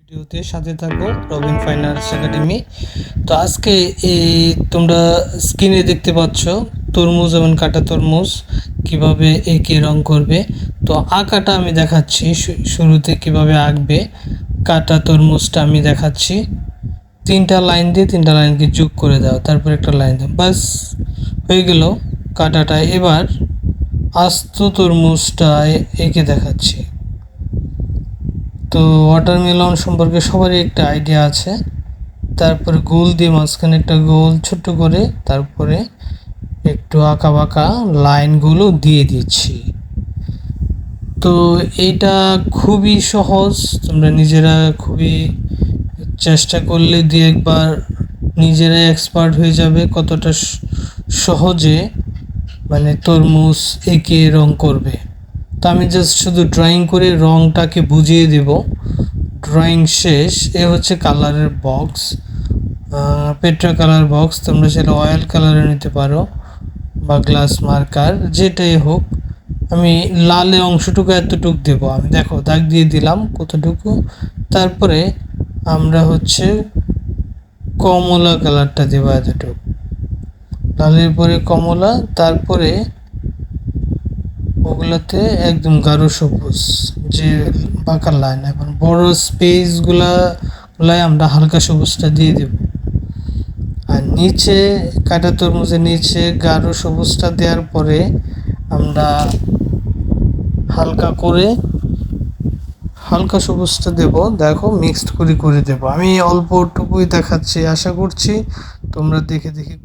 ভিডিওতে সাথে থাকো রবিন ফাইন আর্টস একাডেমি। তো আজকে এই তোমরা স্ক্রিনে দেখতে পাচ্ছ তরমুজ এবং কাটা তরমুজ কিভাবে এঁকে রং করবে। তো আঁকাটা আমি দেখাচ্ছি, শুরুতে কিভাবে আঁকবে। কাটা তরমুজটা আমি দেখাচ্ছি, 3টা লাইন দিয়ে 3টা লাইনকে যোগ করে দাও, তারপর একটা লাইন দাও, বাস হয়ে গেল কাটাটা। এবার আস্ত তরমুজটা এঁকে দেখাচ্ছি। তো ওয়াটারমেলন সম্পর্কে সবারই একটা আইডিয়া আছে। তারপরে গোল দিয়ে মাঝখানে একটা গোল ছোট্ট করে, তারপরে একটু আঁকা বাঁকা লাইনগুলো দিয়ে দিচ্ছি। তো এইটা খুবই সহজ, তোমরা নিজেরা খুবই চেষ্টা করলে দিয়ে একবার নিজেরাই এক্সপার্ট হয়ে যাবে কতটা সহজে মানে তরমুজ এঁকে রং করবে। তো আমি জাস্ট শুধু ড্রয়িং করে রংটাকে বুঝিয়ে দেব। ড্রয়িং শেষ। এ হচ্ছে কালারের বক্স, পেট্রা কালার বক্স। তোমরা সেটা অয়েল কালারে নিতে পারো বা গ্লাস মার্কার, যেটাই হোক। আমি লালে অংশটুকু এতটুকু দেব, আমি দেখো দাগ দিয়ে দিলাম কতটুকু। তারপরে আমরা হচ্ছে কমলা কালারটা দেবো এতটুকু, লালের পরে কমলা, তারপরে ওগুলাতে একদম গাঢ় সবুজ যে বাঁকা লাইন। এখন বড় স্পেসগুলাই আমরা হালকা সবুজটা দিয়ে দেব। আর নিচে কাটা তরমুজের নিচে গাঢ় সবুজটা দেওয়ার পরে আমরা হালকা সবুজটা দেব। দেখো মিক্সড করে দেব। আমি অল্পটুকুই দেখাচ্ছি, আশা করছি তোমরা দেখে দেখে